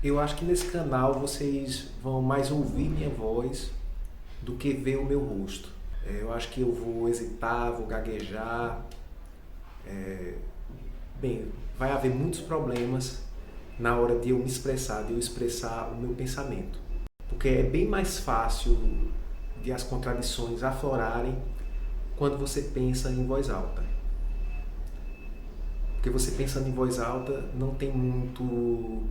Eu acho que nesse canal vocês vão mais ouvir minha voz do que ver o meu rosto. Eu acho que eu vou hesitar, vou gaguejar. Bem, vai haver muitos problemas na hora de eu me expressar, de eu expressar o meu pensamento. Porque é bem mais fácil de as contradições aflorarem quando você pensa em voz alta. Porque você pensando em voz alta não tem muito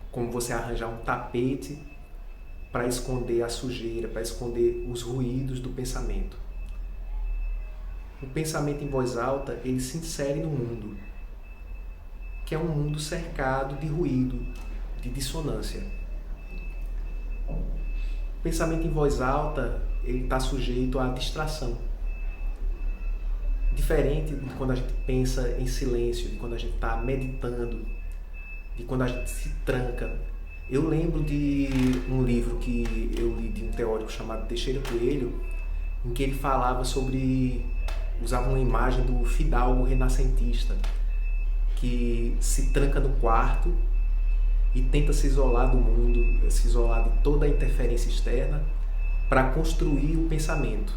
como você arranjar um tapete para esconder a sujeira, para esconder os ruídos do pensamento. O pensamento em voz alta, ele se insere no mundo, que é um mundo cercado de ruído, de dissonância. O pensamento em voz alta, ele está sujeito à distração. Diferente de quando a gente pensa em silêncio, de quando a gente está meditando, de quando a gente se tranca. Eu lembro de um livro que eu li de um teórico chamado Teixeira Coelho, em que ele falava sobre, usava uma imagem do fidalgo renascentista, que se tranca no quarto e tenta se isolar do mundo, se isolar de toda a interferência externa para construir o pensamento.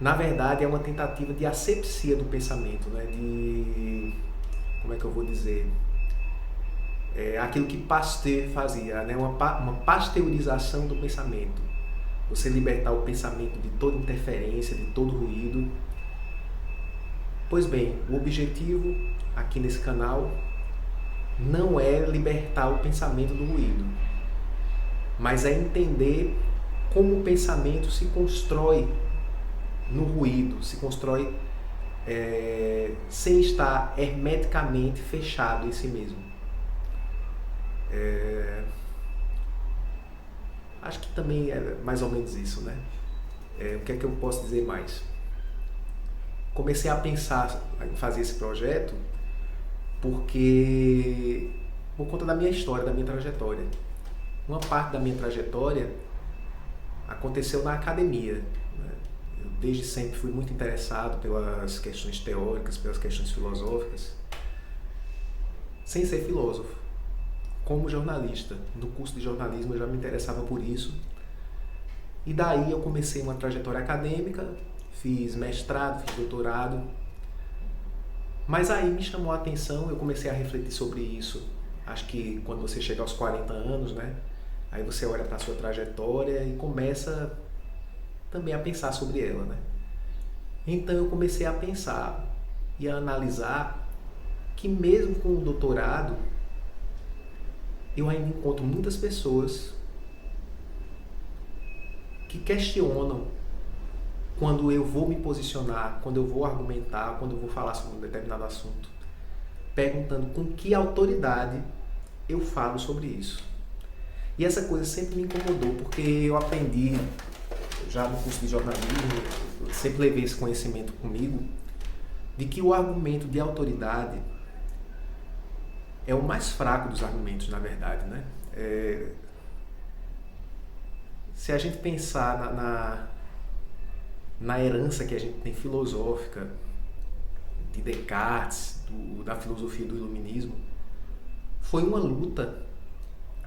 Na verdade, é uma tentativa de asepsia do pensamento, né? Como é que eu vou dizer? Aquilo que Pasteur fazia, né? Uma pasteurização do pensamento. Você libertar o pensamento de toda interferência, de todo ruído. Pois bem, o objetivo aqui nesse canal não é libertar o pensamento do ruído, mas é entender como o pensamento se constrói no ruído, se constrói sem estar hermeticamente fechado em si mesmo. Acho que também é mais ou menos isso, né? O que é que eu posso dizer mais? Comecei a pensar em fazer esse projeto porque por conta da minha história, da minha trajetória. Uma parte da minha trajetória aconteceu na academia, né? Eu desde sempre fui muito interessado pelas questões teóricas, pelas questões filosóficas, sem ser filósofo. Como jornalista, no curso de jornalismo eu já me interessava por isso. E daí eu comecei uma trajetória acadêmica, fiz mestrado, fiz doutorado. Mas aí me chamou a atenção, eu comecei a refletir sobre isso. Acho que quando você chega aos 40 anos, né? Aí você olha para a sua trajetória e começa também a pensar sobre ela, né? Então eu comecei a pensar e a analisar que mesmo com o doutorado, eu ainda encontro muitas pessoas que questionam quando eu vou me posicionar, quando eu vou argumentar, quando eu vou falar sobre um determinado assunto, perguntando com que autoridade eu falo sobre isso. E essa coisa sempre me incomodou, porque eu aprendi, já no curso de jornalismo, eu sempre levei esse conhecimento comigo, de que o argumento de autoridade é o mais fraco dos argumentos, na verdade, né? Se a gente pensar na herança que a gente tem filosófica, de Descartes, da filosofia do iluminismo, foi uma luta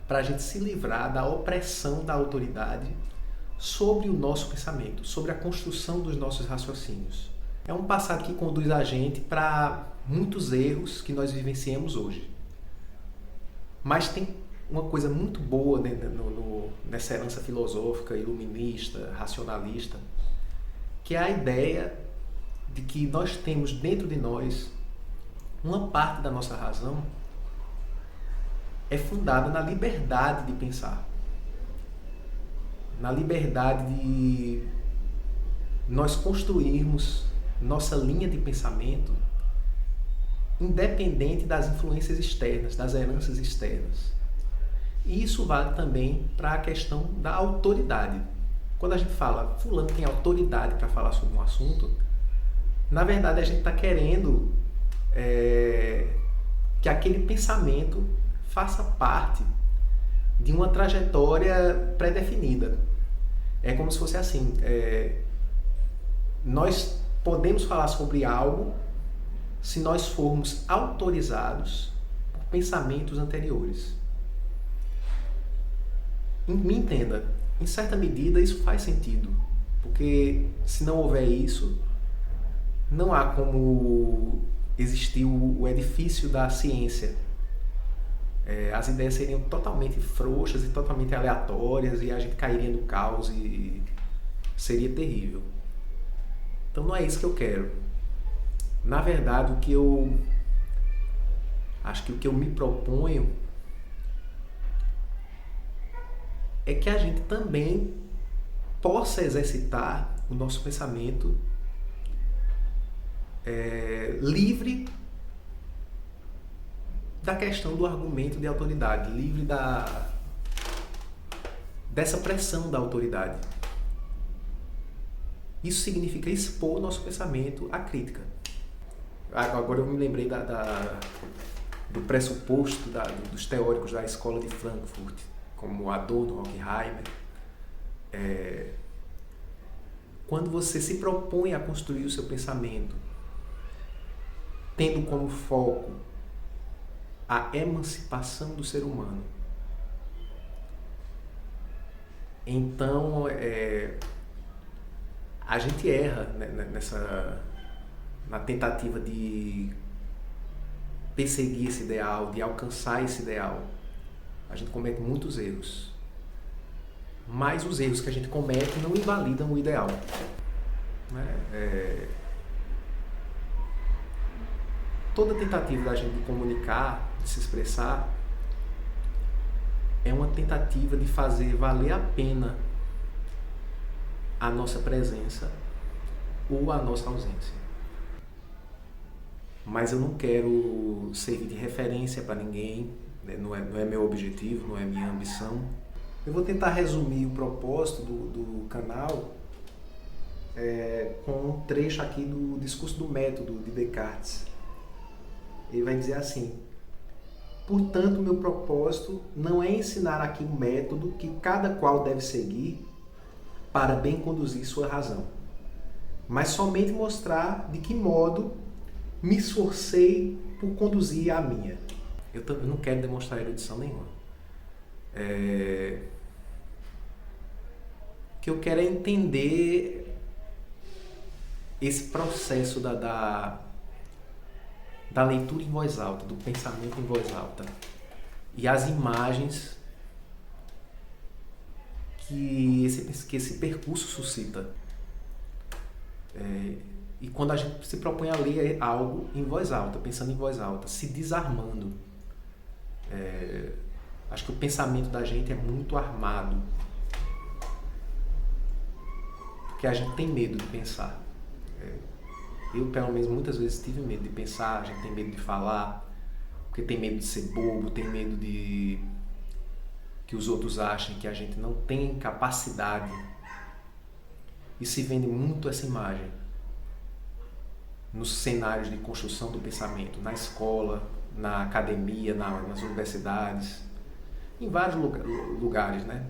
para a gente se livrar da opressão da autoridade sobre o nosso pensamento, sobre a construção dos nossos raciocínios. É um passado que conduz a gente para muitos erros que nós vivenciamos hoje. Mas tem uma coisa muito boa, né, nessa herança filosófica, iluminista, racionalista, que é a ideia de que nós temos dentro de nós uma parte da nossa razão é fundada na liberdade de pensar, na liberdade de nós construirmos nossa linha de pensamento independente das influências externas, das heranças externas. E isso vale também para a questão da autoridade. Quando a gente fala, fulano tem autoridade para falar sobre um assunto, na verdade a gente está querendo que aquele pensamento faça parte de uma trajetória pré-definida. É como se fosse assim, nós podemos falar sobre algo se nós formos autorizados por pensamentos anteriores. Me entenda, em certa medida isso faz sentido, porque se não houver isso, não há como existir o edifício da ciência. As ideias seriam totalmente frouxas e totalmente aleatórias e a gente cairia no caos e seria terrível. Então não é isso que eu quero. Na verdade, acho que o que eu me proponho é que a gente também possa exercitar o nosso pensamento livre da questão do argumento de autoridade, livre dessa pressão da autoridade. Isso significa expor o nosso pensamento à crítica. Agora eu me lembrei do pressuposto dos teóricos da escola de Frankfurt, como Adorno, Horkheimer. Quando você se propõe a construir o seu pensamento, tendo como foco a emancipação do ser humano, então a gente erra na tentativa de perseguir esse ideal, de alcançar esse ideal. A gente comete muitos erros. Mas os erros que a gente comete não invalidam o ideal. Toda tentativa da gente de comunicar, de se expressar, é uma tentativa de fazer valer a pena a nossa presença ou a nossa ausência. Mas eu não quero servir de referência para ninguém, né? Não é meu objetivo, não é minha ambição. Eu vou tentar resumir o propósito do canal com um trecho aqui do discurso do método de Descartes. Ele vai dizer assim: portanto, meu propósito não é ensinar aqui um método que cada qual deve seguir para bem conduzir sua razão, mas somente mostrar de que modo me esforcei por conduzir a minha. Eu não quero demonstrar erudição nenhuma. O que eu quero é entender esse processo da leitura em voz alta, do pensamento em voz alta, e as imagens que esse percurso suscita. E quando a gente se propõe a ler algo em voz alta, pensando em voz alta, se desarmando, acho que o pensamento da gente é muito armado, porque a gente tem medo de pensar. Eu, pelo menos, muitas vezes tive medo de pensar, a gente tem medo de falar, porque tem medo de ser bobo, tem medo de que os outros achem que a gente não tem capacidade. E se vende muito essa imagem nos cenários de construção do pensamento, na escola, na academia, nas universidades, em vários lugares, né?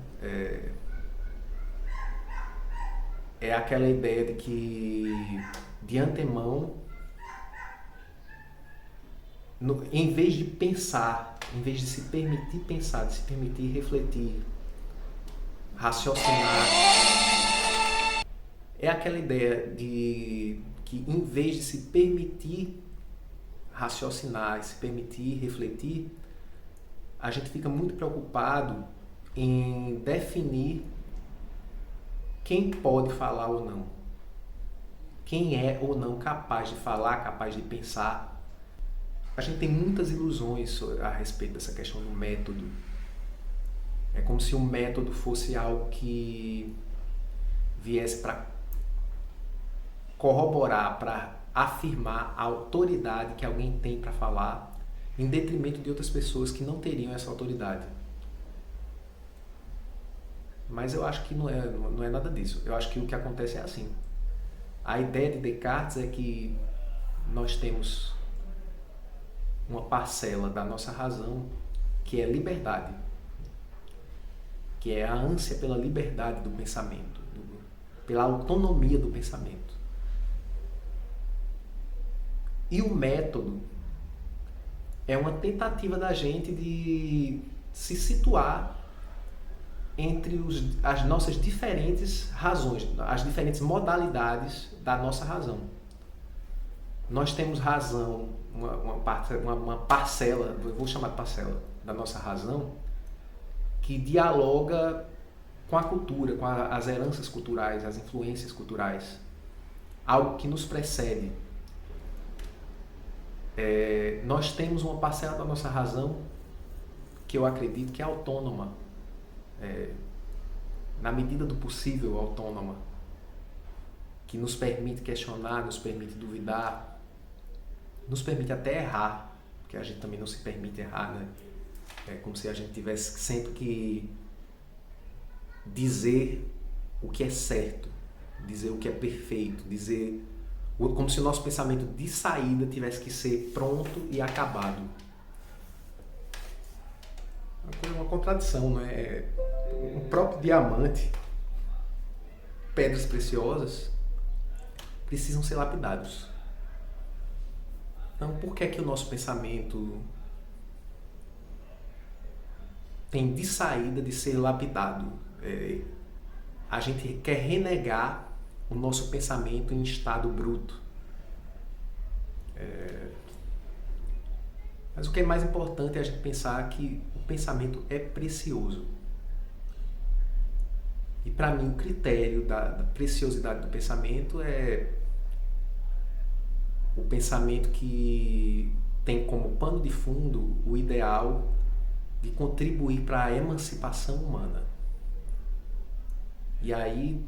É aquela ideia de que, de antemão, em vez de pensar, em vez de se permitir pensar, de se permitir refletir, raciocinar, é aquela ideia de que, em vez de se permitir raciocinar e se permitir refletir, a gente fica muito preocupado em definir quem pode falar ou não, quem é ou não capaz de falar, capaz de pensar. A gente tem muitas ilusões a respeito dessa questão do método. É como se o método fosse algo que viesse para corroborar, para afirmar a autoridade que alguém tem para falar, em detrimento de outras pessoas que não teriam essa autoridade. Mas eu acho que não é nada disso. Eu acho que o que acontece é assim. A ideia de Descartes é que nós temos uma parcela da nossa razão que é liberdade, que é a ânsia pela liberdade do pensamento, pela autonomia do pensamento. E o método é uma tentativa da gente de se situar entre as nossas diferentes razões, as diferentes modalidades da nossa razão. Nós temos razão, uma parcela, eu vou chamar de parcela, da nossa razão, que dialoga com a cultura, com as heranças culturais, as influências culturais. Algo que nos precede. Nós temos uma parcela da nossa razão que eu acredito que é autônoma, na medida do possível autônoma, que nos permite questionar, nos permite duvidar, nos permite até errar, porque a gente também não se permite errar, né? É como se a gente tivesse sempre que dizer o que é certo, dizer o que é perfeito, dizer como se o nosso pensamento de saída tivesse que ser pronto e acabado. Uma contradição, não é? O próprio diamante, pedras preciosas, precisam ser lapidados. Então, por que é que o nosso pensamento tem de saída de ser lapidado? A gente quer renegar o nosso pensamento em estado bruto. Mas o que é mais importante é a gente pensar que o pensamento é precioso. E para mim o critério da preciosidade do pensamento é o pensamento que tem como pano de fundo o ideal de contribuir para a emancipação humana. E aí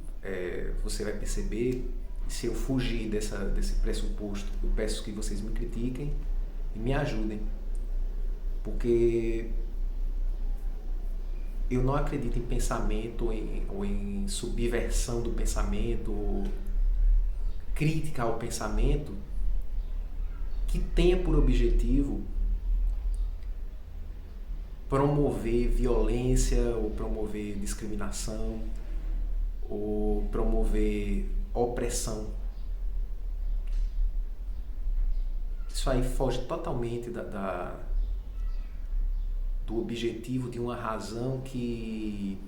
você vai perceber, se eu fugir desse pressuposto, eu peço que vocês me critiquem e me ajudem. Porque eu não acredito em pensamento ou em subversão do pensamento, ou crítica ao pensamento que tenha por objetivo promover violência ou promover discriminação ou promover opressão. Isso aí foge totalmente do objetivo de uma razão que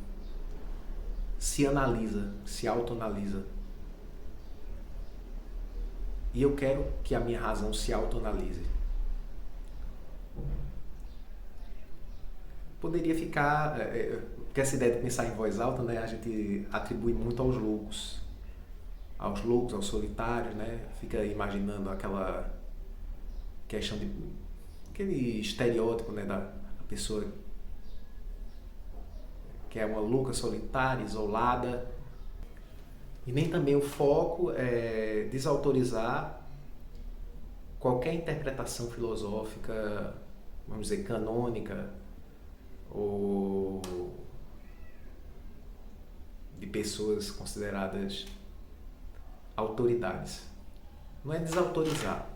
se analisa, se autoanalisa. E eu quero que a minha razão se autoanalise. Poderia ficar... porque essa ideia de pensar em voz alta, né, a gente atribui muito aos loucos, aos solitários, né? Fica imaginando aquela questão de... aquele estereótipo, né, da pessoa que é uma louca solitária, isolada. E nem também o foco é desautorizar qualquer interpretação filosófica, vamos dizer, canônica, ou de pessoas consideradas autoridades. Não é desautorizar,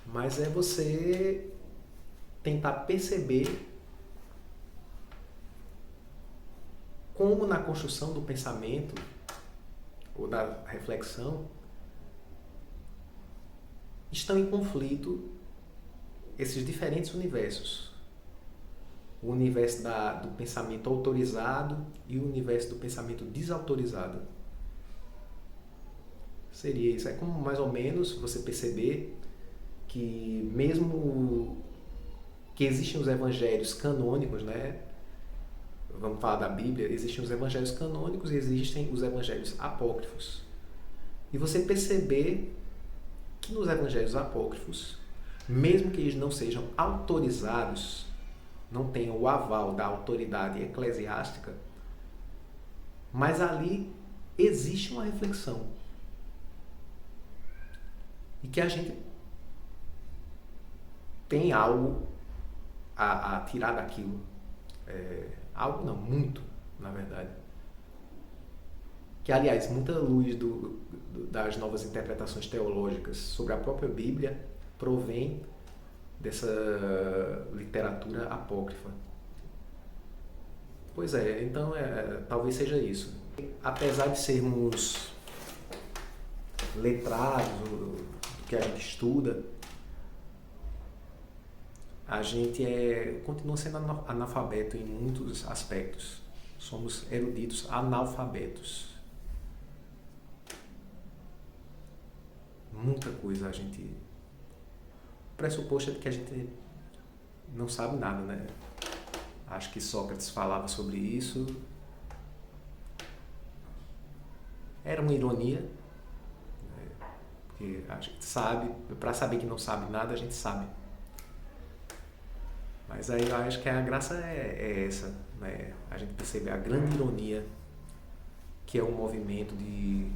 mas é você tentar perceber como na construção do pensamento ou da reflexão estão em conflito esses diferentes universos. O universo do pensamento autorizado e o universo do pensamento desautorizado. Seria isso. É como mais ou menos você perceber que mesmo que existem os evangelhos canônicos, né? Vamos falar da Bíblia, existem os evangelhos canônicos e existem os evangelhos apócrifos. E você perceber que nos evangelhos apócrifos, mesmo que eles não sejam autorizados, não tenham o aval da autoridade eclesiástica, mas ali existe uma reflexão. E que a gente tem algo a tirar daquilo. Algo não, muito, na verdade. Que, aliás, muita luz das novas interpretações teológicas sobre a própria Bíblia provém dessa literatura apócrifa. Pois é, então talvez seja isso. Apesar de sermos letrados do que a gente estuda, a gente continua sendo analfabeto em muitos aspectos. Somos eruditos analfabetos. Muita coisa a gente... O pressuposto é de que a gente não sabe nada, né? Acho que Sócrates falava sobre isso. Era uma ironia, né? Porque a gente sabe, para saber que não sabe nada, a gente sabe. Mas aí eu acho que a graça é essa, né? A gente perceber a grande ironia que é um movimento de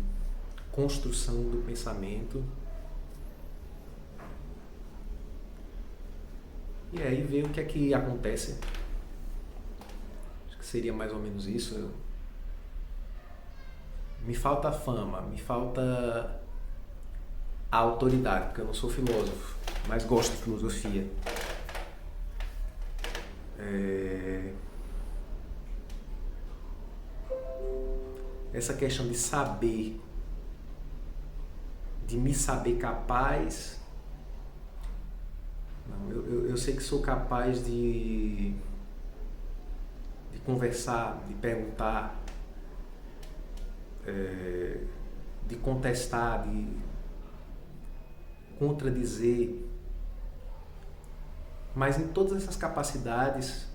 construção do pensamento. E aí ver o que é que acontece. Acho que seria mais ou menos isso. Me falta fama, me falta a autoridade, porque eu não sou filósofo, mas gosto de filosofia. Essa questão de saber, de me saber capaz. Não, eu sei que sou capaz de conversar, de perguntar, de contestar, de contradizer. Mas em todas essas capacidades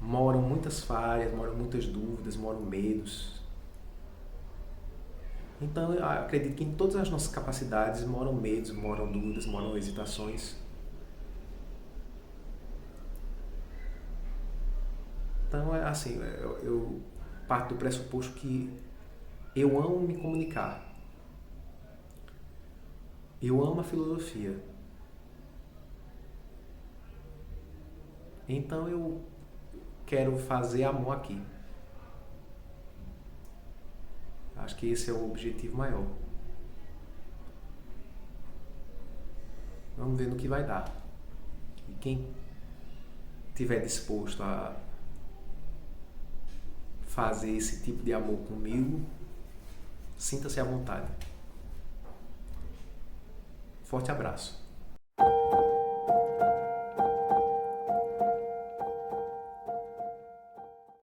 moram muitas falhas, moram muitas dúvidas, moram medos. Então eu acredito que em todas as nossas capacidades moram medos, moram dúvidas, moram hesitações. Então é assim, eu parto do pressuposto que eu amo me comunicar. Eu amo a filosofia. Então eu quero fazer amor aqui. Acho que esse é o objetivo maior. Vamos ver no que vai dar. E quem estiver disposto a fazer esse tipo de amor comigo, sinta-se à vontade. Forte abraço.